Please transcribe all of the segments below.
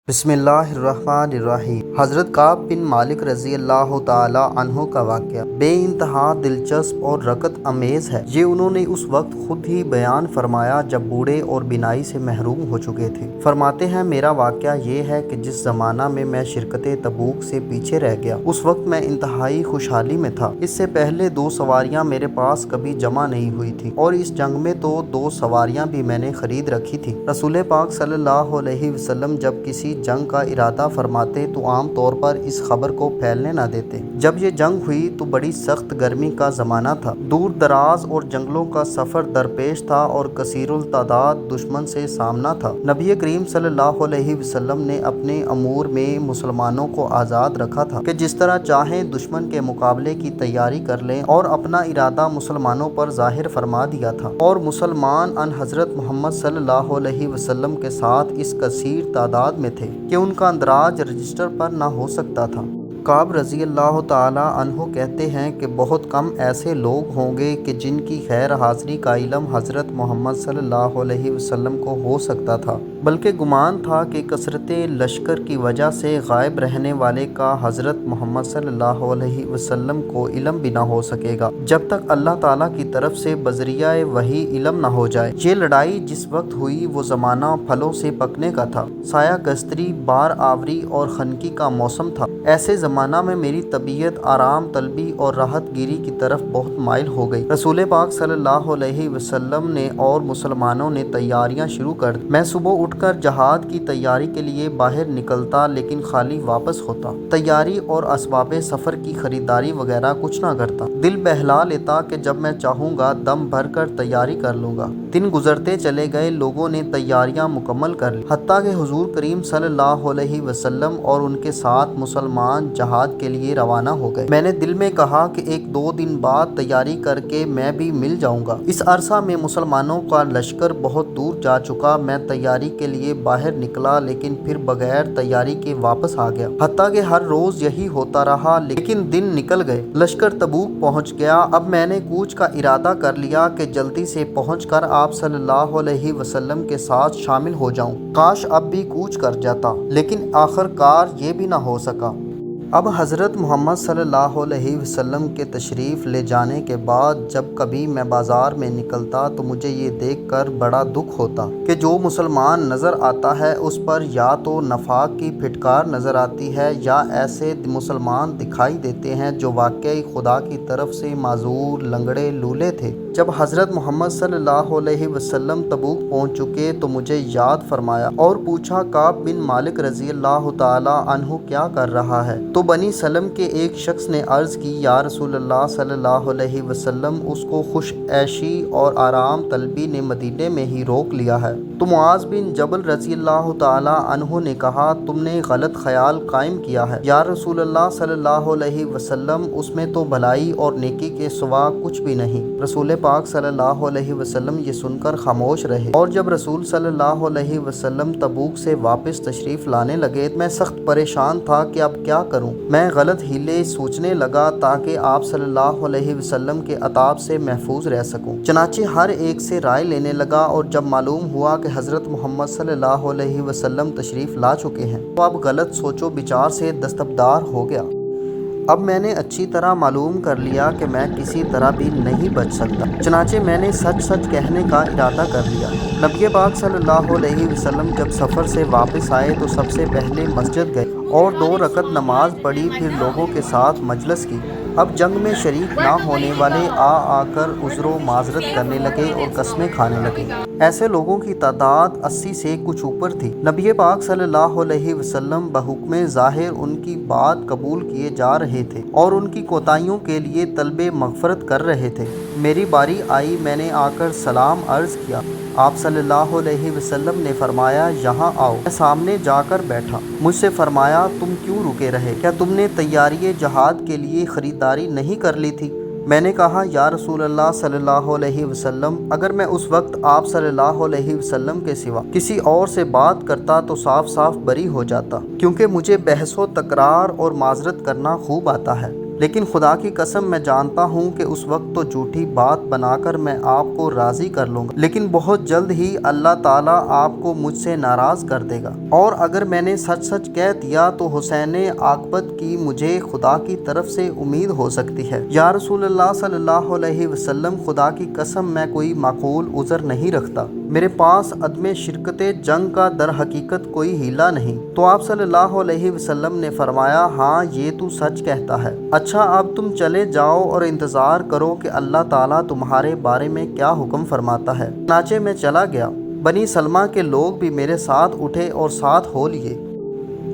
بسم اللہ الرحمن الرحیم۔ حضرت کعب بن مالک رضی اللہ تعالی عنہ کا واقعہ بے انتہا دلچسپ اور رکت امیز ہے۔ یہ انہوں نے اس وقت خود ہی بیان فرمایا جب بوڑھے اور بینائی سے محروم ہو چکے تھے۔ فرماتے ہیں، میرا واقعہ یہ ہے کہ جس زمانہ میں میں شرکت تبوک سے پیچھے رہ گیا، اس وقت میں انتہائی خوشحالی میں تھا۔ اس سے پہلے 2 سواریاں میرے پاس کبھی جمع نہیں ہوئی تھی، اور اس جنگ میں تو 2 سواریاں بھی میں نے خرید رکھی تھی۔ رسول پاک صلی اللہ علیہ وسلم جب کسی جنگ کا ارادہ فرماتے تو عام طور پر اس خبر کو پھیلنے نہ دیتے۔ جب یہ جنگ ہوئی تو بڑی سخت گرمی کا زمانہ تھا، دور دراز اور جنگلوں کا سفر درپیش تھا اور کثیر التعداد دشمن سے سامنا تھا۔ نبی کریم صلی اللہ علیہ وسلم نے اپنے امور میں مسلمانوں کو آزاد رکھا تھا کہ جس طرح چاہیں دشمن کے مقابلے کی تیاری کر لیں، اور اپنا ارادہ مسلمانوں پر ظاہر فرما دیا تھا، اور مسلمان ان حضرت محمد صلی اللہ علیہ وسلم کے ساتھ اس کثیر تعداد میں تھے کہ ان کا اندراج رجسٹر پر نہ ہو سکتا تھا۔ کعب رضی اللہ تعالی عنہ کہتے ہیں کہ بہت کم ایسے لوگ ہوں گے کہ جن کی غیر حاضری کا علم حضرت محمد صلی اللہ علیہ وسلم کو ہو سکتا تھا، بلکہ گمان تھا کہ کثرت لشکر کی وجہ سے غائب رہنے والے کا حضرت محمد صلی اللہ علیہ وسلم کو علم بھی نہ ہو سکے گا جب تک اللہ تعالیٰ کی طرف سے بذریعہ وحی علم نہ ہو جائے۔ یہ لڑائی جس وقت ہوئی وہ زمانہ پھلوں سے پکنے کا تھا، سایہ گستری، بار آوری اور خنکی کا موسم تھا۔ ایسے زمانہ میں میری طبیعت آرام طلبی اور راحت گیری کی طرف بہت مائل ہو گئی۔ رسول پاک صلی اللہ علیہ وسلم نے اور مسلمانوں نے تیاریاں شروع کر دی۔ میں صبح اٹھ کر جہاد کی تیاری کے لیے باہر نکلتا، لیکن خالی واپس ہوتا۔ تیاری اور اسباب سفر کی خریداری وغیرہ کچھ نہ کرتا۔ دل بہلا لیتا کہ جب میں چاہوں گا دم بھر کر تیاری کر لوں گا۔ دن گزرتے چلے گئے، لوگوں نے تیاریاں مکمل کر لی، حتیٰ کہ حضور کریم صلی اللہ علیہ وسلم اور ان کے ساتھ مسلمان جہاد کے لیے روانہ ہو گئے۔ میں نے دل میں کہا کہ 1-2 دن بعد تیاری کر کے میں بھی مل جاؤں گا۔ اس عرصہ میں مسلمانوں کا لشکر بہت دور جا چکا۔ میں تیاری کے لیے باہر نکلا، لیکن پھر بغیر تیاری کے واپس آ گیا، حتیٰ کہ ہر روز یہی ہوتا رہا، لیکن دن نکل گئے، لشکر تبوک پہنچ گیا۔ اب میں نے کوچ کا ارادہ کر لیا کہ جلدی سے پہنچ کر آپ صلی اللہ علیہ وسلم کے ساتھ شامل ہو جاؤں۔ کاش اب بھی کوچ کر جاتا، لیکن آخر کار یہ بھی نہ ہو سکا۔ اب حضرت محمد صلی اللہ علیہ وسلم کے تشریف لے جانے کے بعد جب کبھی میں بازار میں نکلتا تو مجھے یہ دیکھ کر بڑا دکھ ہوتا کہ جو مسلمان نظر آتا ہے اس پر یا تو نفاق کی پھٹکار نظر آتی ہے، یا ایسے مسلمان دکھائی دیتے ہیں جو واقعی خدا کی طرف سے معذور، لنگڑے، لولے تھے۔ جب حضرت محمد صلی اللہ علیہ وسلم تبوک پہنچ چکے تو مجھے یاد فرمایا اور پوچھا، کعب بن مالک رضی اللہ تعالی عنہ کیا کر رہا ہے؟ تو بنی سلم کے ایک شخص نے عرض کی، یا رسول اللہ صلی اللہ علیہ وسلم، اس کو خوش عیشی اور آرام طلبی نے مدینے میں ہی روک لیا ہے۔ تو معاذ بن جبل رضی اللہ تعالی عنہ نے کہا، تم نے غلط خیال قائم کیا ہے، یا رسول اللہ صلی اللہ علیہ وسلم، اس میں تو بھلائی اور نیکی کے سوا کچھ بھی نہیں۔ رسول پاک صلی اللہ علیہ وسلم یہ سن کر خاموش رہے، اور جب رسول صلی اللہ علیہ وسلم تبوک سے واپس تشریف لانے لگے میں سخت پریشان تھا کہ اب کیا کروں۔ میں غلط ہیلے سوچنے لگا تاکہ آپ صلی اللہ علیہ وسلم کے عذاب سے محفوظ رہ سکوں۔ چنانچہ ہر ایک سے رائے لینے لگا، اور جب معلوم ہوا کہ حضرت محمد صلی اللہ علیہ وسلم تشریف لا چکے ہیں تو اب غلط سوچ و بچار سے دستبردار ہو گیا۔ اب میں نے اچھی طرح معلوم کر لیا کہ میں کسی طرح بھی نہیں بچ سکتا، چنانچہ میں نے سچ سچ کہنے کا ارادہ کر لیا۔ نبی پاک صلی اللہ علیہ وسلم جب سفر سے واپس آئے تو سب سے پہلے مسجد گئے اور 2 رکعت نماز پڑھی، پھر لوگوں کے ساتھ مجلس کی۔ اب جنگ میں شریک نہ ہونے والے آ کر عذر و معذرت کرنے لگے اور قسمیں کھانے لگے۔ ایسے لوگوں کی تعداد 80 سے کچھ اوپر تھی۔ نبی پاک صلی اللہ علیہ وسلم بحکم ظاہر ان کی بات قبول کیے جا رہے تھے اور ان کی کوتاہیوں کے لیے طلب مغفرت کر رہے تھے۔ میری باری آئی، میں نے آ کر سلام عرض کیا۔ آپ صلی اللہ علیہ وسلم نے فرمایا، یہاں آؤ۔ میں سامنے جا کر بیٹھا۔ مجھ سے فرمایا، تم کیوں رکے رہے؟ کیا تم نے تیاری جہاد کے لیے خریداری نہیں کر لی تھی؟ میں نے کہا، یا رسول اللہ صلی اللہ علیہ وسلم، اگر میں اس وقت آپ صلی اللہ علیہ وسلم کے سوا کسی اور سے بات کرتا تو صاف صاف بری ہو جاتا، کیونکہ مجھے بحث و تکرار اور معذرت کرنا خوب آتا ہے۔ لیکن خدا کی قسم میں جانتا ہوں کہ اس وقت تو جھوٹی بات بنا کر میں آپ کو راضی کر لوں گا، لیکن بہت جلد ہی اللہ تعالیٰ آپ کو مجھ سے ناراض کر دے گا، اور اگر میں نے سچ سچ کہہ دیا تو حسین عاقبت کی مجھے خدا کی طرف سے امید ہو سکتی ہے۔ یا رسول اللہ صلی اللہ علیہ وسلم، خدا کی قسم میں کوئی معقول عذر نہیں رکھتا، میرے پاس عدم شرکت جنگ کا در حقیقت کوئی ہیلا نہیں۔ تو آپ صلی اللہ علیہ وسلم نے فرمایا، ہاں یہ تو سچ کہتا ہے، اچھا اب تم چلے جاؤ اور انتظار کرو کہ اللہ تعالیٰ تمہارے بارے میں کیا حکم فرماتا ہے۔ چنانچہ میں چلا گیا، بنی سلمہ کے لوگ بھی میرے ساتھ اٹھے اور ساتھ ہو لیے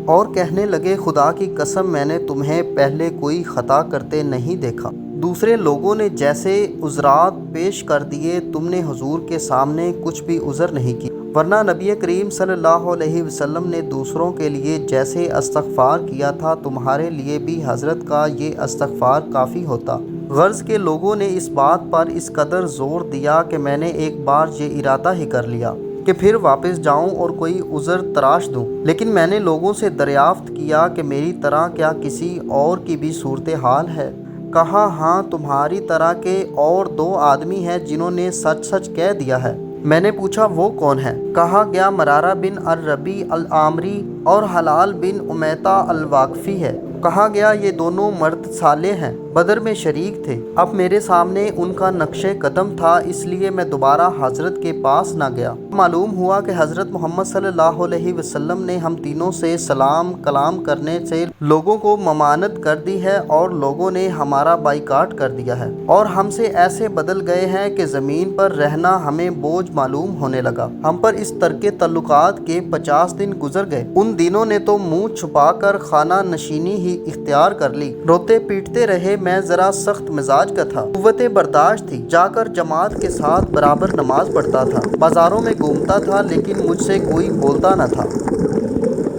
اور کہنے لگے، خدا کی قسم میں نے تمہیں پہلے کوئی خطا کرتے نہیں دیکھا۔ دوسرے لوگوں نے جیسے عذرات پیش کر دیے، تم نے حضور کے سامنے کچھ بھی عذر نہیں کی، ورنہ نبی کریم صلی اللہ علیہ وسلم نے دوسروں کے لیے جیسے استغفار کیا تھا، تمہارے لیے بھی حضرت کا یہ استغفار کافی ہوتا۔ غرض کے لوگوں نے اس بات پر اس قدر زور دیا کہ میں نے ایک بار یہ ارادہ ہی کر لیا کہ پھر واپس جاؤں اور کوئی عذر تراش دوں، لیکن میں نے لوگوں سے دریافت کیا کہ میری طرح کیا کسی اور کی بھی صورتحال ہے؟ کہا، ہاں تمہاری طرح کے اور 2 آدمی ہیں جنہوں نے سچ سچ کہہ دیا ہے۔ میں نے پوچھا وہ کون ہے؟ کہا گیا مرارہ بن الربیع العامری اور حلال بن امیتہ الواقفی ہے۔ کہا گیا یہ دونوں مرد صالح ہیں، بدر میں شریک تھے۔ اب میرے سامنے ان کا نقش قدم تھا، اس لیے میں دوبارہ حضرت کے پاس نہ گیا۔ معلوم ہوا کہ حضرت محمد صلی اللہ علیہ وسلم نے ہم تینوں سے سلام کلام کرنے سے لوگوں کو ممانعت کر دی ہے، اور لوگوں نے ہمارا بائیکاٹ کر دیا ہے اور ہم سے ایسے بدل گئے ہیں کہ زمین پر رہنا ہمیں بوجھ معلوم ہونے لگا۔ ہم پر اس ترک تعلقات کے 50 دن گزر گئے۔ ان دنوں نے تو منہ چھپا کر خانہ نشینی ہی اختیار کر لی، روتے پیٹتے رہے۔ میں ذرا سخت مزاج کا تھا، قوت برداشت تھی، جا کر جماعت کے ساتھ برابر نماز پڑھتا تھا، بازاروں میں گھومتا تھا، لیکن مجھ سے کوئی بولتا نہ تھا۔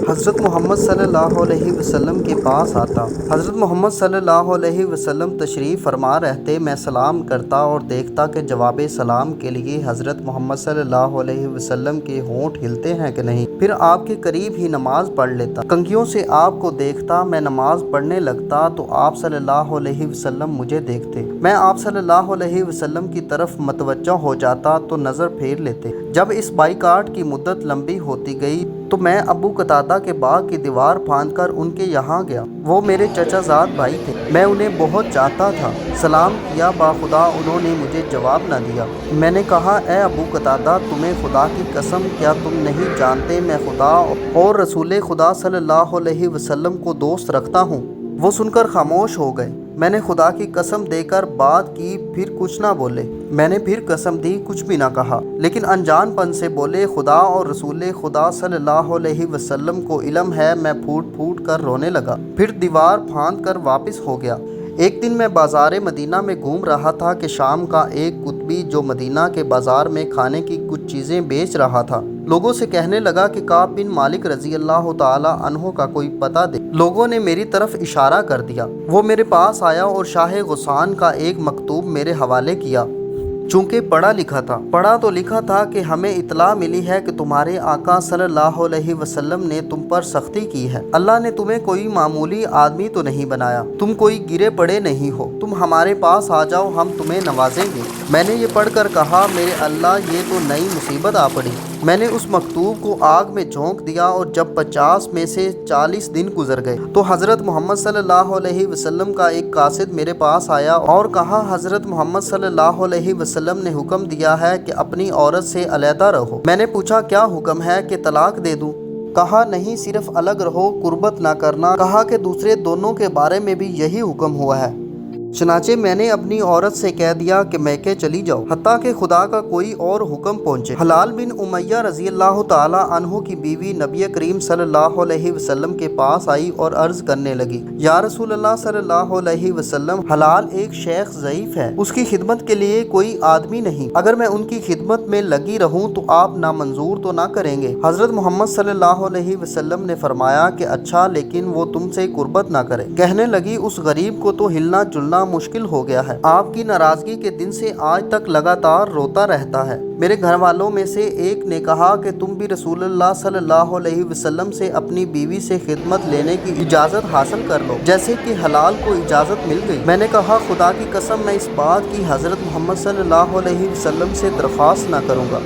حضرت محمد صلی اللہ علیہ وسلم کے پاس آتا، حضرت محمد صلی اللہ علیہ وسلم تشریف فرما رہتے، میں سلام کرتا اور دیکھتا کہ جواب سلام کے لیے حضرت محمد صلی اللہ علیہ وسلم کے ہونٹ ہلتے ہیں کہ نہیں۔ پھر آپ کے قریب ہی نماز پڑھ لیتا، کنگھیوں سے آپ کو دیکھتا، میں نماز پڑھنے لگتا تو آپ صلی اللہ علیہ وسلم مجھے دیکھتے، میں آپ صلی اللہ علیہ وسلم کی طرف متوجہ ہو جاتا تو نظر پھیر لیتے۔ جب اس بائیکاٹ کی مدت لمبی ہوتی گئی تو میں ابو قتادہ کے باغ کی دیوار پھاند کر ان کے یہاں گیا۔ وہ میرے چچا زاد بھائی تھے، میں انہیں بہت چاہتا تھا۔ سلام کیا، باخدا انہوں نے مجھے جواب نہ دیا۔ میں نے کہا، اے ابو قتادہ، تمہیں خدا کی قسم کیا تم نہیں جانتے میں خدا اور رسول خدا صلی اللہ علیہ وسلم کو دوست رکھتا ہوں؟ وہ سن کر خاموش ہو گئے۔ میں نے خدا کی قسم دے کر بات کی، پھر کچھ نہ بولے۔ میں نے پھر قسم دی، کچھ بھی نہ کہا، لیکن انجان پن سے بولے، خدا اور رسول خدا صلی اللہ علیہ وسلم کو علم ہے۔ میں پھوٹ پھوٹ کر رونے لگا، پھر دیوار پھاند کر واپس ہو گیا۔ ایک دن میں بازار مدینہ میں گھوم رہا تھا کہ شام کا ایک قطبی جو مدینہ کے بازار میں کھانے کی کچھ چیزیں بیچ رہا تھا، لوگوں سے کہنے لگا کہ کعب بن مالک رضی اللہ تعالی عنہ کا کوئی پتہ دے۔ لوگوں نے میری طرف اشارہ کر دیا۔ وہ میرے پاس آیا اور شاہ غسان کا ایک مکتوب میرے حوالے کیا۔ چونکہ پڑھا لکھا تھا، پڑھا تو لکھا تھا کہ ہمیں اطلاع ملی ہے کہ تمہارے آقا صلی اللہ علیہ وسلم نے تم پر سختی کی ہے۔ اللہ نے تمہیں کوئی معمولی آدمی تو نہیں بنایا، تم کوئی گرے پڑے نہیں ہو، تم ہمارے پاس آ جاؤ، ہم تمہیں نوازیں گے۔ میں نے یہ پڑھ کر کہا، میرے اللہ، یہ تو نئی مصیبت آ پڑی۔ میں نے اس مکتوب کو آگ میں جھونک دیا، اور جب 50 میں سے 40 دن گزر گئے تو حضرت محمد صلی اللہ علیہ وسلم کا ایک قاصد میرے پاس آیا اور کہا، حضرت محمد صلی اللہ علیہ وسلم نے حکم دیا ہے کہ اپنی عورت سے علیحدہ رہو۔ میں نے پوچھا، کیا حکم ہے، کہ طلاق دے دوں؟ کہا، نہیں، صرف الگ رہو، قربت نہ کرنا۔ کہا کہ دوسرے دونوں کے بارے میں بھی یہی حکم ہوا ہے۔ چنانچہ میں نے اپنی عورت سے کہہ دیا کہ میکے چلی جاؤ، حتیٰ کہ خدا کا کوئی اور حکم پہنچے۔ حلال بن امیہ رضی اللہ تعالی عنہ کی بیوی نبی کریم صلی اللہ علیہ وسلم کے پاس آئی اور عرض کرنے لگی، یا رسول اللہ صلی اللہ علیہ وسلم، حلال ایک شیخ ضعیف ہے، اس کی خدمت کے لیے کوئی آدمی نہیں، اگر میں ان کی خدمت میں لگی رہوں تو آپ نامنظور تو نہ کریں گے؟ حضرت محمد صلی اللہ علیہ وسلم نے فرمایا کہ اچھا، لیکن وہ تم سے قربت نہ کرے۔ کہنے لگی، اس غریب کو تو ہلنا جلنا مشکل ہو گیا ہے۔ آپ کی ناراضگی کے دن سے آج تک لگاتار روتا رہتا ہے۔ میرے گھر والوں میں سے ایک نے کہا کہ تم بھی رسول اللہ صلی اللہ علیہ وسلم سے اپنی بیوی سے خدمت لینے کی اجازت حاصل کر لو جیسے کہ حلال کو اجازت مل گئی۔ میں نے کہا خدا کی قسم میں اس بات کی حضرت محمد صلی اللہ علیہ وسلم سے درخواست نہ کروں گا۔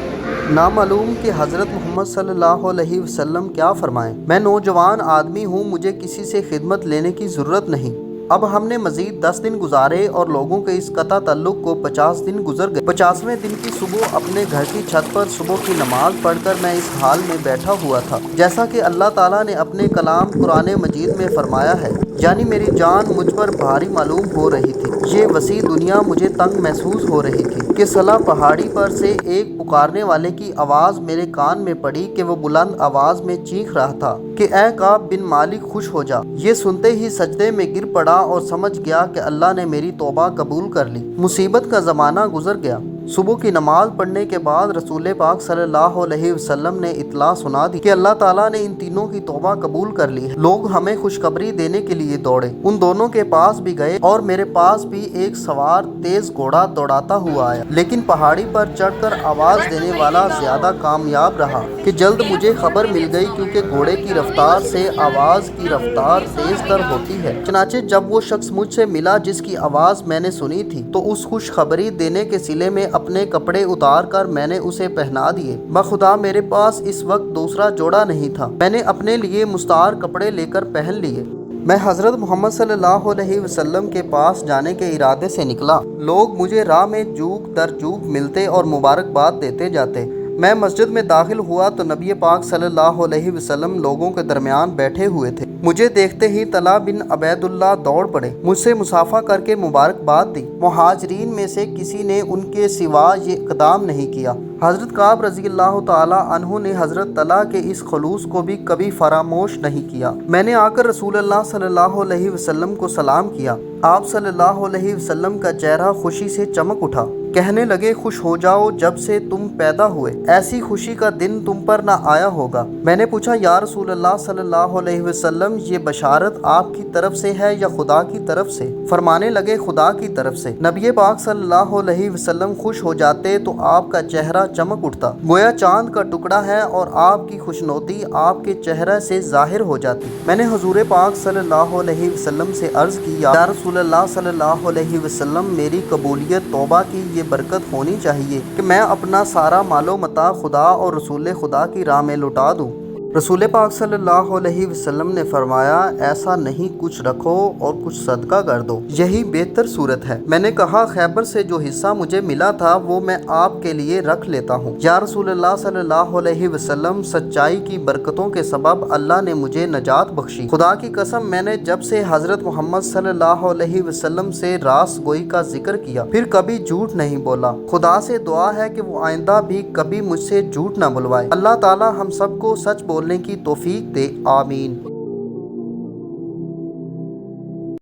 نامعلوم کہ حضرت محمد صلی اللہ علیہ وسلم کیا فرمائیں۔ میں نوجوان آدمی ہوں، مجھے کسی سے خدمت لینے کی ضرورت نہیں۔ اب ہم نے مزید 10 دن گزارے اور لوگوں کے اس قطع تعلق کو 50 دن گزر گئے۔ 50ویں دن کی صبح اپنے گھر کی چھت پر صبح کی نماز پڑھ کر میں اس حال میں بیٹھا ہوا تھا جیسا کہ اللہ تعالیٰ نے اپنے کلام قرآن مجید میں فرمایا ہے، یعنی میری جان مجھ پر بھاری معلوم ہو رہی تھی۔ یہ وسیع دنیا مجھے تنگ محسوس ہو رہی تھی کہ صلا پہاڑی پر سے ایک پکارنے والے کی آواز میرے کان میں پڑی کہ وہ بلند آواز میں چیخ رہا تھا کہ اے کعب بن مالک خوش ہو جا۔ یہ سنتے ہی سجدے میں گر پڑا اور سمجھ گیا کہ اللہ نے میری توبہ قبول کر لی۔ مصیبت کا زمانہ گزر گیا۔ صبح کی نماز پڑھنے کے بعد رسول پاک صلی اللہ علیہ وسلم نے اطلاع سنا دی کہ اللہ تعالیٰ نے ان تینوں کی توبہ قبول کر لی ہے۔ لوگ ہمیں خوشخبری دینے کے لیے دوڑے۔ ان دونوں کے پاس بھی گئے اور میرے پاس بھی ایک سوار تیز گھوڑا دوڑاتا ہوا آیا، لیکن پہاڑی پر چڑھ کر آواز دینے والا زیادہ کامیاب رہا کہ جلد مجھے خبر مل گئی، کیونکہ گھوڑے کی رفتار سے آواز کی رفتار تیز تر ہوتی ہے۔ چنانچہ جب وہ شخص مجھ سے ملا جس کی آواز میں نے سنی تھی تو اس خوشخبری دینے کے صلے میں اپنے کپڑے اتار کر میں نے اسے پہنا دیے۔ بخدا میرے پاس اس وقت دوسرا جوڑا نہیں تھا۔ میں نے اپنے لیے مستعار کپڑے لے کر پہن لیے۔ میں حضرت محمد صلی اللہ علیہ وسلم کے پاس جانے کے ارادے سے نکلا۔ لوگ مجھے راہ میں جوک در جوک ملتے اور مبارکباد دیتے جاتے۔ میں مسجد میں داخل ہوا تو نبی پاک صلی اللہ علیہ وسلم لوگوں کے درمیان بیٹھے ہوئے تھے۔ مجھے دیکھتے ہی طلحہ بن عبید اللہ دوڑ پڑے، مجھ سے مصافحہ کر کے مبارکباد دی۔ مہاجرین میں سے کسی نے ان کے سوا یہ اقدام نہیں کیا۔ حضرت کعب رضی اللہ تعالیٰ عنہ نے حضرت طلحہ کے اس خلوص کو بھی کبھی فراموش نہیں کیا۔ میں نے آ کر رسول اللہ صلی اللہ علیہ وسلم کو سلام کیا۔ آپ صلی اللہ علیہ وسلم کا چہرہ خوشی سے چمک اٹھا۔ کہنے لگے خوش ہو جاؤ، جب سے تم پیدا ہوئے ایسی خوشی کا دن تم پر نہ آیا ہوگا۔ میں نے پوچھا یا رسول اللہ صلی اللہ علیہ وسلم یہ بشارت آپ کی طرف سے ہے یا خدا کی طرف سے؟ فرمانے لگے خدا کی طرف سے۔ نبی پاک صلی اللہ علیہ وسلم خوش ہو جاتے تو آپ کا چہرہ چمک اٹھتا، گویا چاند کا ٹکڑا ہے، اور آپ کی خوشنودی آپ کے چہرے سے ظاہر ہو جاتی۔ میں نے حضور پاک صلی اللہ علیہ وسلم سے عرض کی یا رسول اللہ صلی اللہ علیہ وسلم میری قبولیت توبہ کی یہ برکت ہونی چاہیے کہ میں اپنا سارا مال و متاع خدا اور رسول خدا کی راہ میں لٹا دوں۔ رسول پاک صلی اللہ علیہ وسلم نے فرمایا ایسا نہیں، کچھ رکھو اور کچھ صدقہ کر دو، یہی بہتر صورت ہے۔ میں نے کہا خیبر سے جو حصہ مجھے ملا تھا وہ میں آپ کے لیے رکھ لیتا ہوں۔ یا رسول اللہ صلی اللہ علیہ وسلم سچائی کی برکتوں کے سبب اللہ نے مجھے نجات بخشی۔ خدا کی قسم میں نے جب سے حضرت محمد صلی اللہ علیہ وسلم سے راست گوئی کا ذکر کیا پھر کبھی جھوٹ نہیں بولا۔ خدا سے دعا ہے کہ وہ آئندہ بھی کبھی مجھ سے جھوٹ نہ بلوائے۔ اللہ تعالی ہم سب کو سچ بولنے کی توفیق دے، آمین۔